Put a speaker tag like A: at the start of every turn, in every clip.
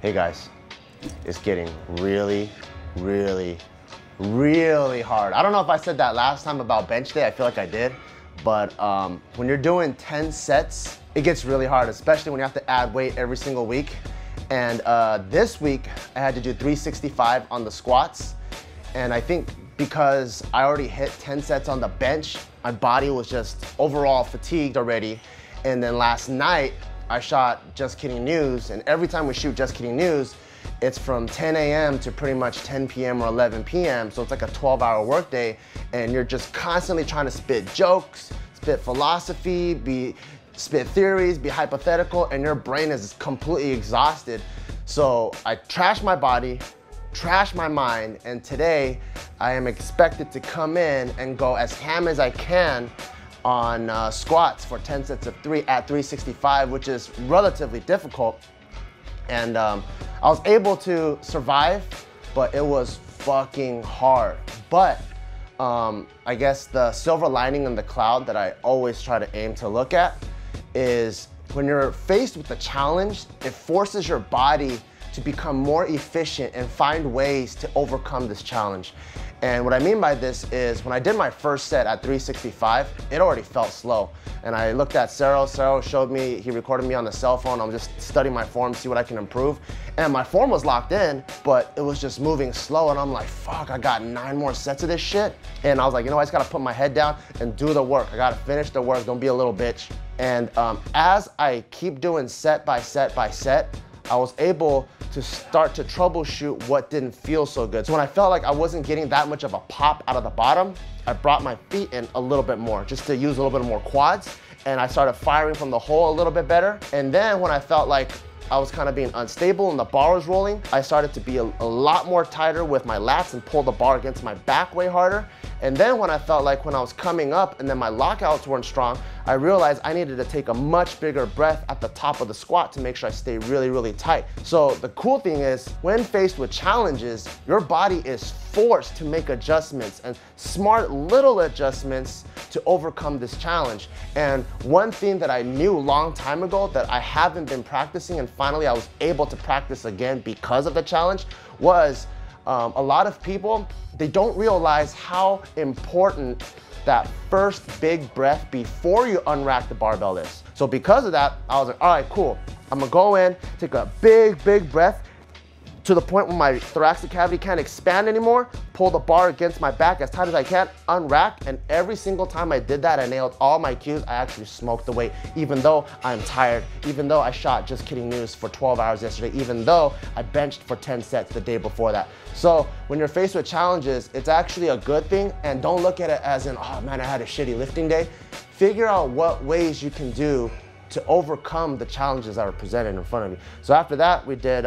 A: Hey guys, it's getting really, really, really hard. I don't know if I said that last time about bench day. I feel like I did. But when you're doing 10 sets, it gets really hard, especially when you have to add weight every single week. And this week, I had to do 365 on the squats. And I think because I already hit 10 sets on the bench, my body was just overall fatigued already. And then last night, I shot Just Kidding News, and every time we shoot Just Kidding News, it's from 10 a.m. to pretty much 10 p.m. or 11 p.m. So it's like a 12-hour workday, and you're just constantly trying to spit jokes, spit philosophy, spit theories, be hypothetical, and your brain is completely exhausted. So I trashed my body, trashed my mind, and today I am expected to come in and go as ham as I can on squats for 10 sets of 3 at 365, which is relatively difficult. And I was able to survive, but it was fucking hard. But I guess the silver lining in the cloud that I always try to aim to look at is when you're faced with a challenge, it forces your body to become more efficient and find ways to overcome this challenge. And what I mean by this is when I did my first set at 365, it already felt slow. And I looked at Cero. Cero showed me, he recorded me on the cell phone. I'm just studying my form, see what I can improve. And my form was locked in, but it was just moving slow. And I'm like, fuck, I got 9 more sets of this shit. And I was like, you know, I just gotta put my head down and do the work. I gotta finish the work, don't be a little bitch. And as I keep doing set by set by set, I was able to start to troubleshoot what didn't feel so good. So when I felt like I wasn't getting that much of a pop out of the bottom, I brought my feet in a little bit more, just to use a little bit more quads, and I started firing from the hole a little bit better. And then when I felt like I was kind of being unstable and the bar was rolling, I started to be a lot more tighter with my lats and pull the bar against my back way harder. And then when I felt like when I was coming up and then my lockouts weren't strong, I realized I needed to take a much bigger breath at the top of the squat to make sure I stay really, really tight. So the cool thing is when faced with challenges, your body is forced to make adjustments and smart little adjustments to overcome this challenge. And one thing that I knew a long time ago that I haven't been practicing and finally I was able to practice again because of the challenge was a lot of people, they don't realize how important that first big breath before you unrack the barbell is. So because of that, I was like, all right, cool. I'm gonna go in, take a big, big breath to the point where my thoracic cavity can't expand anymore, pull the bar against my back as tight as I can, unrack, and every single time I did that, I nailed all my cues. I actually smoked the weight, even though I'm tired, even though I shot Just Kidding News for 12 hours yesterday, even though I benched for 10 sets the day before that. So when you're faced with challenges, it's actually a good thing, and don't look at it as in, oh man, I had a shitty lifting day. Figure out what ways you can do to overcome the challenges that are presented in front of you. So after that, we did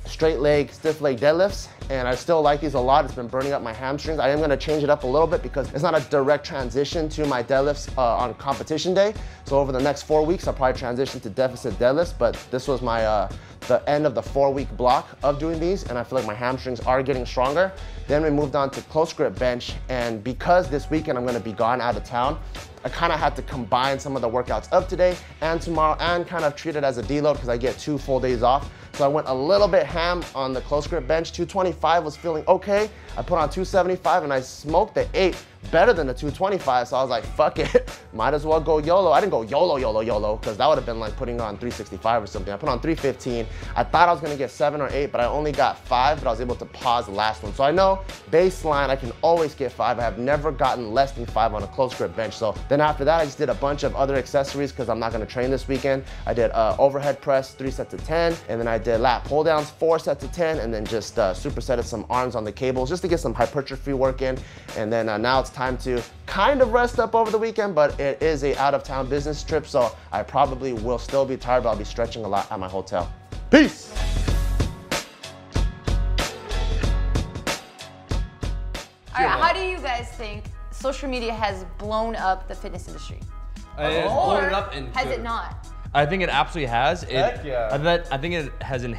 A: straight leg, stiff leg deadlifts, and I still like these a lot. It's been burning up my hamstrings. I am gonna change it up a little bit because it's not a direct transition to my deadlifts on competition day. So over the next 4 weeks, I'll probably transition to deficit deadlifts, but this was my the end of the 4-week block of doing these, and I feel like my hamstrings are getting stronger. Then we moved on to close grip bench, and because this weekend I'm gonna be gone out of town, I kind of had to combine some of the workouts of today and tomorrow and kind of treat it as a deload because I get 2 full days off. So I went a little bit ham on the close grip bench. 225 was feeling okay. I put on 275 and I smoked the 8 better than the 225. So I was like, fuck it, might as well go YOLO. I didn't go YOLO, because that would have been like putting on 365 or something. I put on 315. I thought I was gonna get 7 or 8, but I only got 5, but I was able to pause the last one. So I know baseline, I can always get 5. I have never gotten less than 5 on a close grip bench. So then after that, I just did a bunch of other accessories because I'm not gonna train this weekend. I did overhead press, 3 sets of 10, and then I did lat pull downs, 4 sets of 10, and then just supersetted some arms on the cables just to get some hypertrophy work in. And then now it's time to kind of rest up over the weekend, but it is a out of town business trip, so I probably will still be tired, but I'll be stretching a lot at my hotel. Peace!
B: All right, how do you guys think social media has blown up the fitness industry?
C: It's blown it up and
B: has it not?
C: I think it absolutely has.
A: Heck yeah.
C: I think it has enhanced